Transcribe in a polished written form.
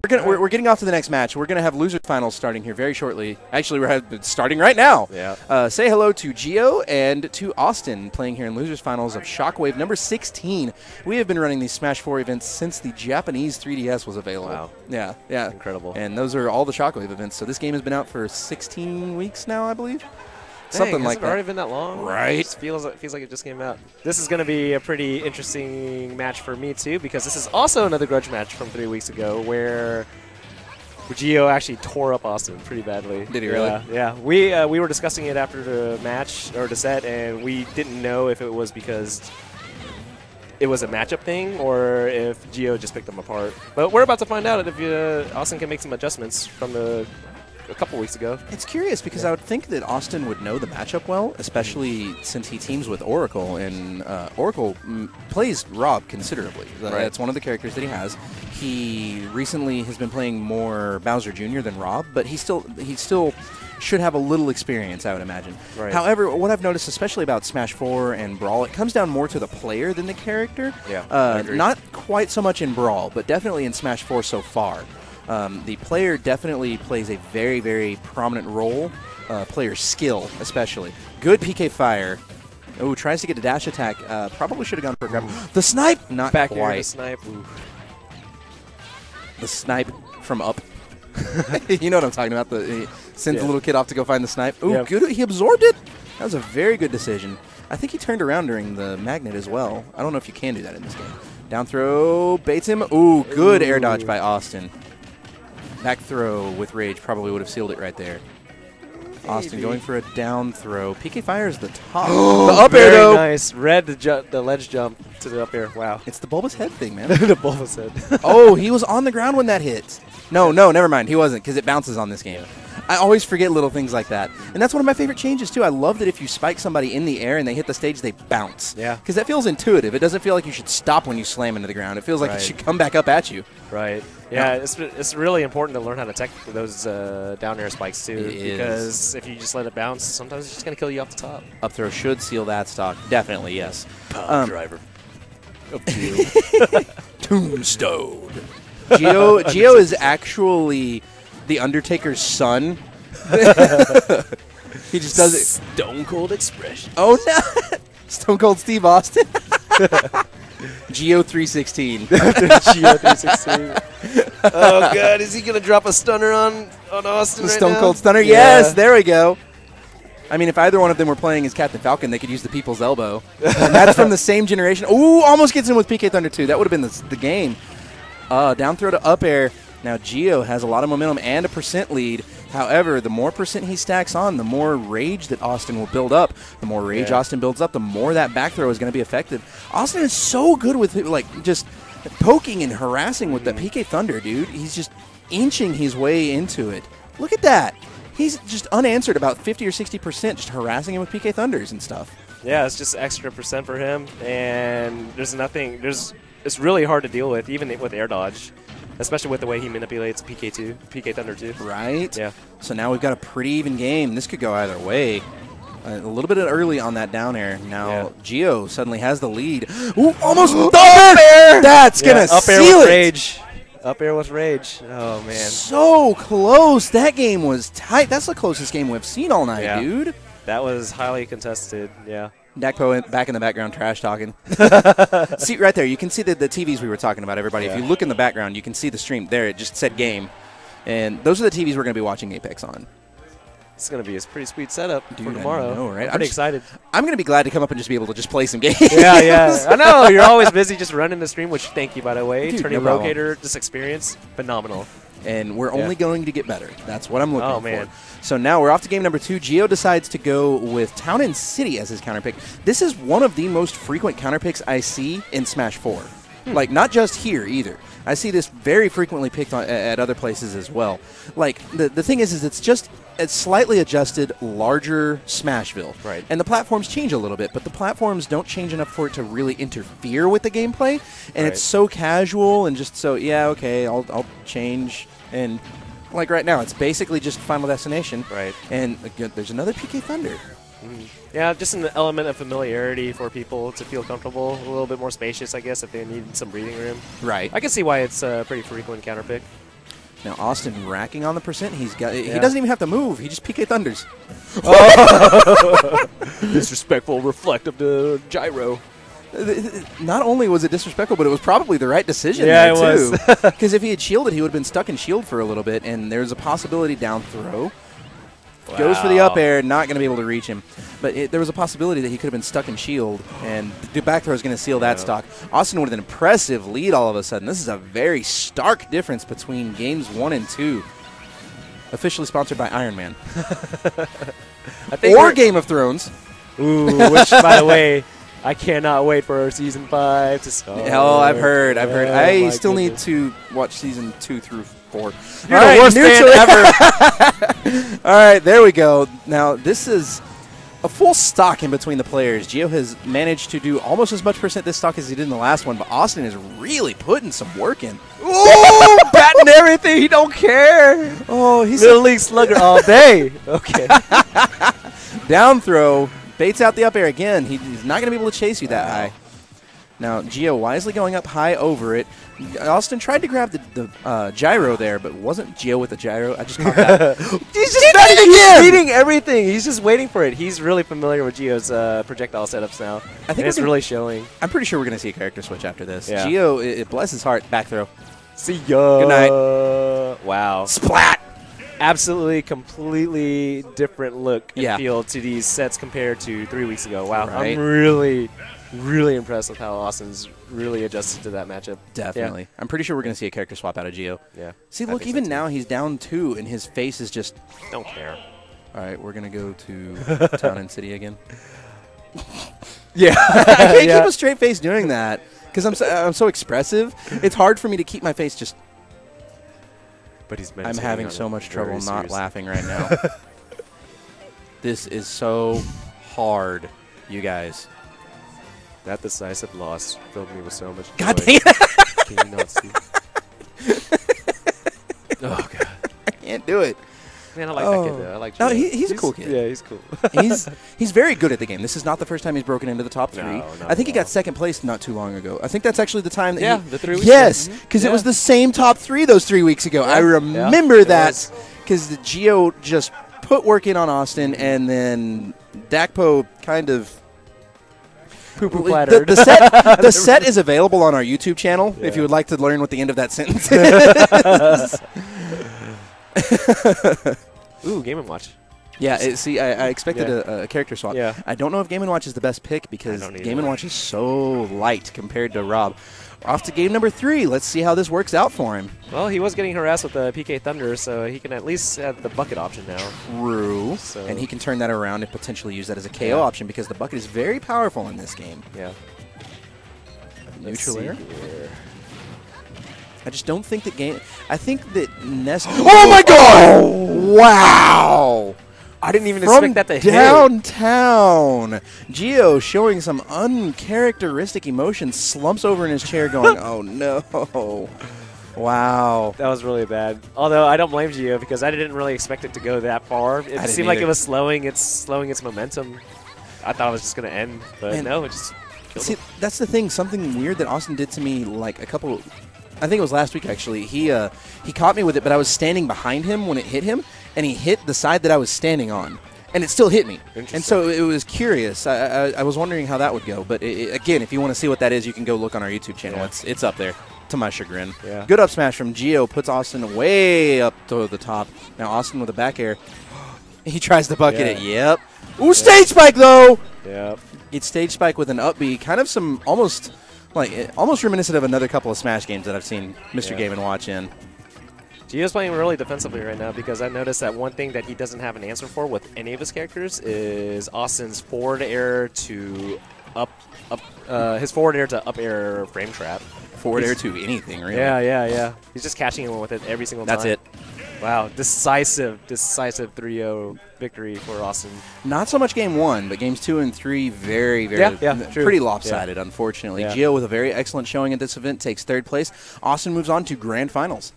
We're getting off to the next match. We're gonna have losers finals starting here very shortly. Actually, we're starting right now. Yeah. Say hello to Gio and to Awestin playing here in losers finals of Shockwave number 16. We have been running these Smash 4 events since the Japanese 3DS was available. Wow. Yeah, yeah. Incredible. And those are all the Shockwave events. So this game has been out for 16 weeks now, I believe. Dang, Something like has it that. already been that long? Right. It feels like it just came out. This is going to be a pretty interesting match for me, too, because this is also another grudge match from 3 weeks ago where Gio actually tore up Awestin pretty badly. Did he really? Yeah. We were discussing it after the match, or the set, and we didn't know if it was because it was a matchup thing or if Gio just picked them apart. But we're about to find out if Awestin can make some adjustments from a couple weeks ago. It's curious because I would think that Awestin would know the matchup well, especially since he teams with Oracle, and Oracle plays Rob considerably. That's one of the characters that he has. He recently has been playing more Bowser Jr. than Rob, but he still should have a little experience, I would imagine. Right. However, what I've noticed, especially about Smash 4 and Brawl, it comes down more to the player than the character. Yeah, I agree. Not quite so much in Brawl, but definitely in Smash 4 so far. The player definitely plays a very, very prominent role, player skill especially. Good PK fire. Oh, tries to get a dash attack. Probably should have gone for a grab. The snipe! Not Back quite. here, the snipe. Ooh. The snipe from up. You know what I'm talking about. He sends the little kid off to go find the snipe. Ooh, good. He absorbed it. That was a very good decision. I think he turned around during the magnet as well. I don't know if you can do that in this game. Down throw, baits him. Ooh, good air dodge by Awestin. Back throw with rage probably would have sealed it right there. Awestin going for a down throw. PK Fire is the top. The up air, though. Nice. Red the ledge jump to the up air. Wow. It's the bulbous head thing, man. The bulbous head. Oh, he was on the ground when that hit. No, never mind. He wasn't because it bounces on this game. I always forget little things like that. And that's one of my favorite changes, too. I love that if you spike somebody in the air and they hit the stage, they bounce. Yeah. Because that feels intuitive. It doesn't feel like you should stop when you slam into the ground. It feels like it should come back up at you. Right. Yeah, it's really important to learn how to tech those down air spikes, too. Because if you just let it bounce, sometimes it's just going to kill you off the top. Up throw should seal that stock. Definitely, yes. Power driver. Tombstone. Gio is actually the Undertaker's son. He just does it. Stone Cold Expression. Oh, no. Stone Cold Steve Austin. Gio 316. Gio 316. Oh, God. Is he going to drop a stunner on Awestin The Stone Cold Stunner? Yeah. Yes, there we go. I mean, if either one of them were playing as Captain Falcon, they could use the People's Elbow. And that's from the same generation. Ooh, almost gets in with PK Thunder 2. That would have been the game. Down throw to up air. Now, Gio has a lot of momentum and a % lead. However, the more % he stacks on, the more rage that Awestin will build up. The more rage Awestin builds up, the more that back throw is going to be effective. Awestin is so good with, like, just poking and harassing with that PK Thunder, dude. He's just inching his way into it. Look at that. He's just unanswered about 50 or 60%, just harassing him with PK Thunders and stuff. Yeah, it's just extra % for him, and there's nothing. It's really hard to deal with, even with air dodge, especially with the way he manipulates PK Thunder 2. Right? Yeah. So now we've got a pretty even game. This could go either way. A little bit early on that down air. Now Gio suddenly has the lead. Ooh, almost up air! That's going to seal it. Rage. Up air with rage. Oh, man. So close. That game was tight. That's the closest game we've seen all night, dude. That was highly contested, yeah. Dakpo back in the background trash talking. See, right there, you can see the TVs we were talking about, everybody. If you look in the background, you can see the stream. There, it just said game. And those are the TVs we're going to be watching Apex on. It's going to be a pretty sweet setup for tomorrow. I know, right? I'm pretty excited. I'm going to be glad to come up and just be able to just play some games. Yeah. I know. You're always busy just running the stream, which thank you, by the way. Dude, Turning Rogator, this experience, phenomenal. And we're only going to get better. That's what I'm looking for. So now we're off to game number 2. Gio decides to go with Town and City as his counter pick. This is one of the most frequent counter picks I see in Smash 4. Like, not just here either. I see this very frequently picked at other places as well. Like, the thing is it's just a slightly adjusted, larger Smashville. Right. And the platforms change a little bit, but the platforms don't change enough for it to really interfere with the gameplay. And it's so casual and just so, okay, I'll change. And, like, right now, it's basically just Final Destination. Right. And there's another PK Thunder. Yeah, just an element of familiarity for people to feel comfortable, a little bit more spacious, I guess, if they need some breathing room. Right. I can see why it's a pretty frequent counter pick. Now Awestin racking on the percent. He doesn't even have to move. He just PK Thunders. Disrespectful reflect of the gyro. Not only was it disrespectful, but it was probably the right decision Yeah, there, it too. was. Because if he had shielded, he would have been stuck in shield for a little bit, and there's a possibility down throw. Wow. Goes for the up air, not going to be able to reach him. But there was a possibility that he could have been stuck in shield, and the back throw is going to seal that stock. Awestin with an impressive lead all of a sudden. This is a very stark difference between games 1 and 2. Officially sponsored by Iron Man. Or Game of Thrones. Ooh, which, by the way, I cannot wait for Season 5 to start. Hell, I've heard. I still need to watch Season 2 through 4. You're the worst fan ever. All right, there we go. Now, this is a full stock in between the players. Gio has managed to do almost as much percent this stock as he did in the last one, but Awestin is really putting some work in. Ooh, batting everything. He don't care. Oh, he's Little League Slugger all day. Okay. Down throw. Baits out the up air again. He's not going to be able to chase you that high. Now, Gio wisely going up high over it. Awestin tried to grab the gyro there, but wasn't Gio with the gyro. I just caught that. He's just betting again. He's beating everything. He's just waiting for it. He's really familiar with Gio's projectile setups now. I think it's really showing. I'm pretty sure we're going to see a character switch after this. Yeah. Gio, bless his heart, back throw. See ya. Good night. Wow. Splat. Absolutely, completely different look and Yeah. feel to these sets compared to 3 weeks ago. Wow, Right. I'm really, really impressed with how Austin's really adjusted to that matchup. Definitely. Yeah. I'm pretty sure we're going to see a character swap out of Gio. Yeah. See, I look, think so even too. now he's down 2, and his face is just... Don't care. All right, we're going to go to Town and City again. Yeah. I can't keep a straight face doing that because I'm so expressive. It's hard for me to keep my face just... But he's I'm having so much trouble not laughing right now. This is so hard, you guys. That decisive loss filled me with so much joy. God dang it. Can you not see? Oh, God. I can't do it. Man, I like that kid, though. I like No, Gio. he's a cool kid. Yeah, he's cool. He's very good at the game. This is not the first time he's broken into the top 3. No, not I think he at got all. second place not too long ago. I think that's actually the time that Yeah, he... the 3 weeks Yes, ago. because it was the same top 3 those 3 weeks ago. I remember it that was. because the Gio just put work in on Awestin, and then Dakpo kind of... Poo-poo plattered. The set is available on our YouTube channel if you would like to learn what the end of that sentence is. Ooh, Game & Watch. Yeah, see, I expected a character swap. Yeah. I don't know if Game & Watch is the best pick because I don't either. Game & Watch is so light compared to Rob. Off to game number 3. Let's see how this works out for him. Well, he was getting harassed with the PK Thunder, so he can at least have the bucket option now. True. So- And he can turn that around and potentially use that as a KO Yeah. option because the bucket is very powerful in this game. Yeah. Neutral Let's air? see here. I just don't think that game... I think that Ness... Oh, my God! Wow! I didn't even From expect that to hit. downtown, Gio showing some uncharacteristic emotion, slumps over in his chair going, oh, no. Wow. That was really bad. Although I don't blame Gio because I didn't really expect it to go that far. It didn't seemed like either. it was slowing its momentum. I thought it was just going to end, but Man. no, it just killed See, him. that's the thing. Something weird that Awestin did to me like a couple... I think it was last week, actually. He caught me with it, but I was standing behind him when it hit him, and he hit the side that I was standing on, and it still hit me. And so it was curious. I was wondering how that would go. But again, if you want to see what that is, you can go look on our YouTube channel. Yeah. It's up there, to my chagrin. Yeah. Good up smash from Gio. Puts Awestin way up to the top. Now Awestin with a back air. He tries to bucket it. Yep. Ooh, stage spike, though! Yeah. It's stage spike with an up B. Kind of some almost reminiscent of another couple of Smash games that I've seen Mr. Yeah. Game & Watch in. Gio's playing really defensively right now because I noticed that one thing that he doesn't have an answer for with any of his characters is Austin's forward air to his forward air to up air frame trap. Forward air to anything, really. Yeah. He's just catching him with it every single time. That's it. Wow, decisive 3-0 victory for Awestin. Not so much game 1, but games 2 and 3 very, Yeah, true. pretty lopsided, unfortunately. Yeah. Gio with a very excellent showing at this event takes 3rd place. Awestin moves on to grand finals.